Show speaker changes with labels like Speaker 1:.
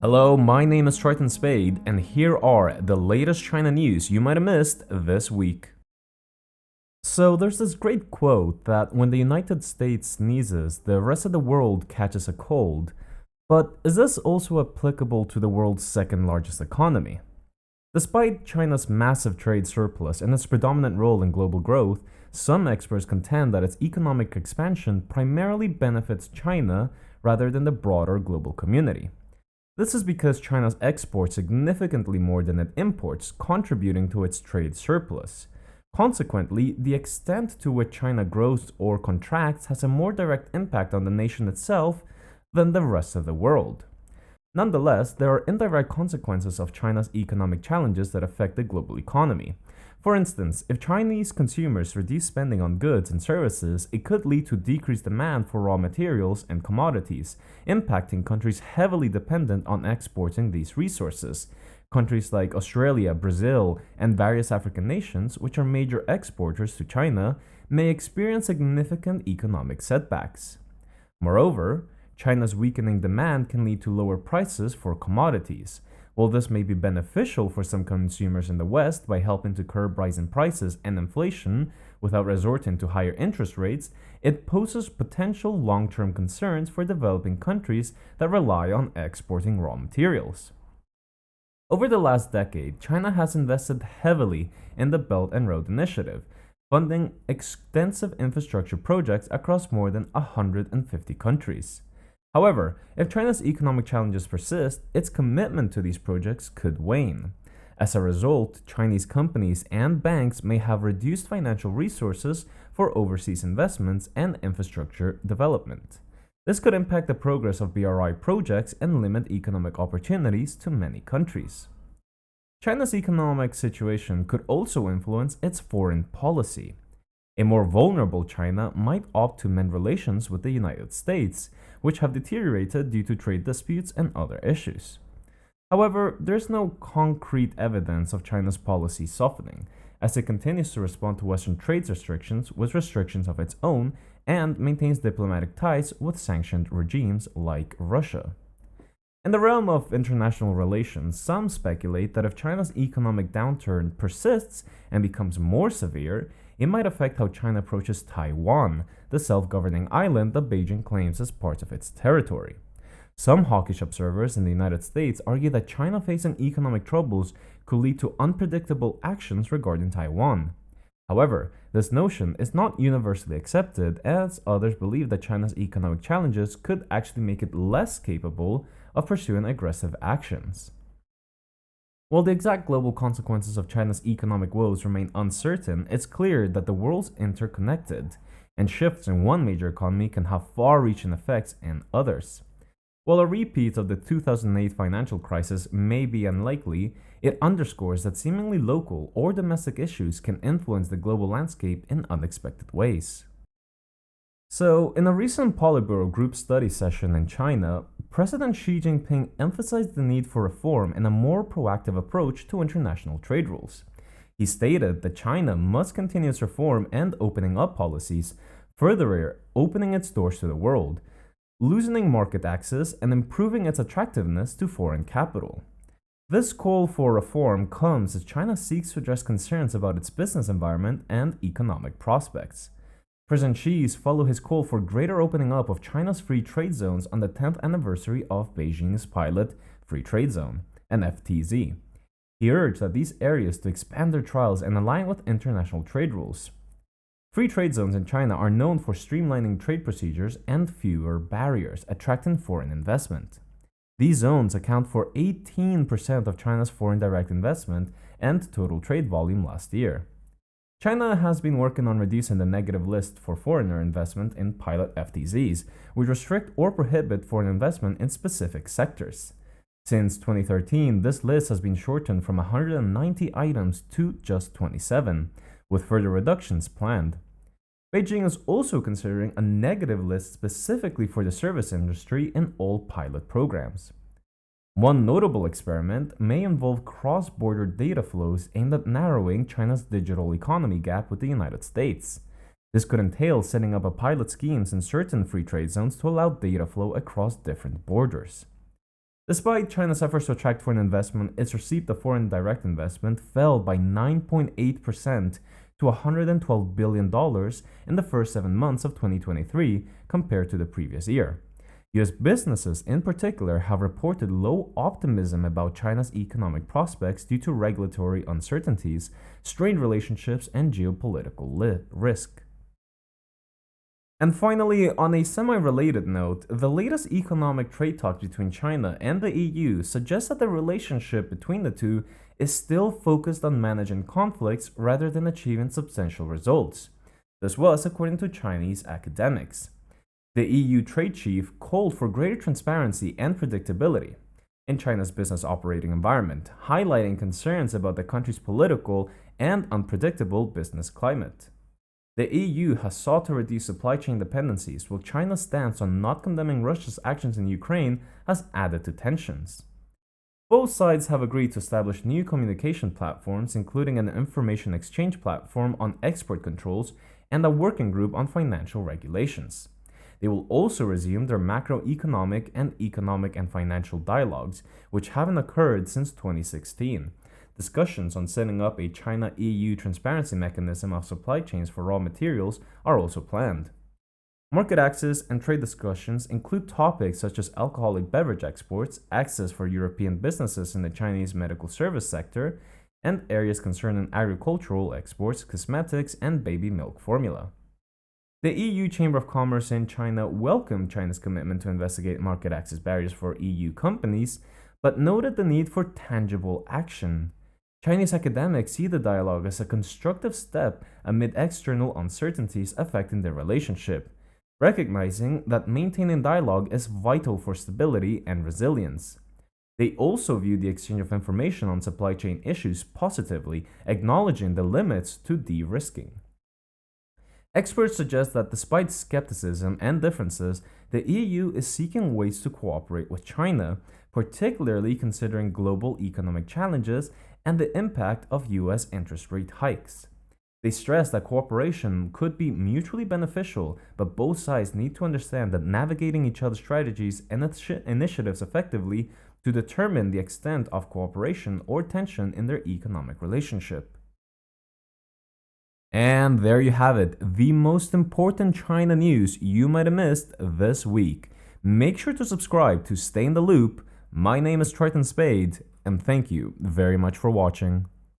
Speaker 1: Hello, my name is Triton Spade, and here are the latest China news you might have missed this week. So, there's this great quote that when the United States sneezes, the rest of the world catches a cold. But is this also applicable to the world's second largest economy? Despite China's massive trade surplus and its predominant role in global growth, some experts contend that its economic expansion primarily benefits China rather than the broader global community. This is because China exports significantly more than it imports, contributing to its trade surplus. Consequently, the extent to which China grows or contracts has a more direct impact on the nation itself than the rest of the world. Nonetheless, there are indirect consequences of China's economic challenges that affect the global economy. For instance, if Chinese consumers reduce spending on goods and services, it could lead to decreased demand for raw materials and commodities, impacting countries heavily dependent on exporting these resources. Countries like Australia, Brazil, and various African nations, which are major exporters to China, may experience significant economic setbacks. Moreover, China's weakening demand can lead to lower prices for commodities. While this may be beneficial for some consumers in the West by helping to curb rising prices and inflation without resorting to higher interest rates, it poses potential long term concerns for developing countries that rely on exporting raw materials. Over the last decade, China has invested heavily in the Belt and Road Initiative, funding extensive infrastructure projects across more than 150 countries. However, if China's economic challenges persist, its commitment to these projects could wane. As a result, Chinese companies and banks may have reduced financial resources for overseas investments and infrastructure development. This could impact the progress of BRI projects and limit economic opportunities to many countries. China's economic situation could also influence its foreign policy. A more vulnerable China might opt to mend relations with the United States, which have deteriorated due to trade disputes and other issues. However, there's no concrete evidence of China's policy softening, as it continues to respond to Western trade restrictions with restrictions of its own and maintains diplomatic ties with sanctioned regimes like Russia. In the realm of international relations, some speculate that if China's economic downturn persists and becomes more severe, it might affect how China approaches Taiwan, the self governing island that Beijing claims as part of its territory. Some hawkish observers in the United States argue that China facing economic troubles could lead to unpredictable actions regarding Taiwan. However, this notion is not universally accepted, as others believe that China's economic challenges could actually make it less capable of pursuing aggressive actions. While the exact global consequences of China's economic woes remain uncertain, it's clear that the world's interconnected, and shifts in one major economy can have far reaching effects in others. While a repeat of the 2008 financial crisis may be unlikely, it underscores that seemingly local or domestic issues can influence the global landscape in unexpected ways. So, in a recent Politburo group study session in China, President Xi Jinping emphasized the need for reform and a more proactive approach to international trade rules. He stated that China must continue its reform and opening up policies, further opening its doors to the world, loosening market access, and improving its attractiveness to foreign capital. This call for reform comes as China seeks to address concerns about its business environment and economic prospects. President Xi's follow his call for greater opening up of China's free trade zones on the 10th anniversary of Beijing's pilot Free Trade Zone, an FTZ. He urged that these areas to expand their trials and align with international trade rules. Free trade zones in China are known for streamlining trade procedures and fewer barriers, attracting foreign investment. These zones account for 18% of China's foreign direct investment and total trade volume last year. China has been working on reducing the negative list for foreigner investment in pilot FTZs, which restrict or prohibit foreign investment in specific sectors. Since 2013, this list has been shortened from 190 items to just 27, with further reductions planned. Beijing is also considering a negative list specifically for the service industry in all pilot programs. One notable experiment may involve cross-border data flows aimed at narrowing China's digital economy gap with the United States. This could entail setting up a pilot schemes in certain free trade zones to allow data flow across different borders. Despite China's efforts to attract foreign investment, its receipt of foreign direct investment fell by 9.8% to $112 billion in the first 7 months of 2023 compared to the previous year. US businesses, in particular, have reported low optimism about China's economic prospects due to regulatory uncertainties, strained relationships, and geopolitical risk. And finally, on a semi-related note, the latest economic trade talks between China and the EU suggest that the relationship between the two is still focused on managing conflicts rather than achieving substantial results. This was according to Chinese academics. The EU trade chief called for greater transparency and predictability in China's business operating environment, highlighting concerns about the country's political and unpredictable business climate. The EU has sought to reduce supply chain dependencies, while China's stance on not condemning Russia's actions in Ukraine has added to tensions. Both sides have agreed to establish new communication platforms, including an information exchange platform on export controls and a working group on financial regulations. They will also resume their macroeconomic and economic and financial dialogues, which haven't occurred since 2016. Discussions on setting up a China-EU transparency mechanism of supply chains for raw materials are also planned. Market access and trade discussions include topics such as alcoholic beverage exports, access for European businesses in the Chinese medical service sector, and areas concerning agricultural exports, cosmetics, and baby milk formula. The EU Chamber of Commerce in China welcomed China's commitment to investigate market access barriers for EU companies, but noted the need for tangible action. Chinese academics see the dialogue as a constructive step amid external uncertainties affecting their relationship, recognizing that maintaining dialogue is vital for stability and resilience. They also view the exchange of information on supply chain issues positively, acknowledging the limits to de-risking. Experts suggest that despite skepticism and differences, the EU is seeking ways to cooperate with China, particularly considering global economic challenges and the impact of US interest rate hikes. They stress that cooperation could be mutually beneficial, but both sides need to understand that navigating each other's strategies and initiatives effectively to determine the extent of cooperation or tension in their economic relationship. And there you have it, the most important China news you might have missed this week. Make sure to subscribe to stay in the loop. My name is Triton Spade, and thank you very much for watching.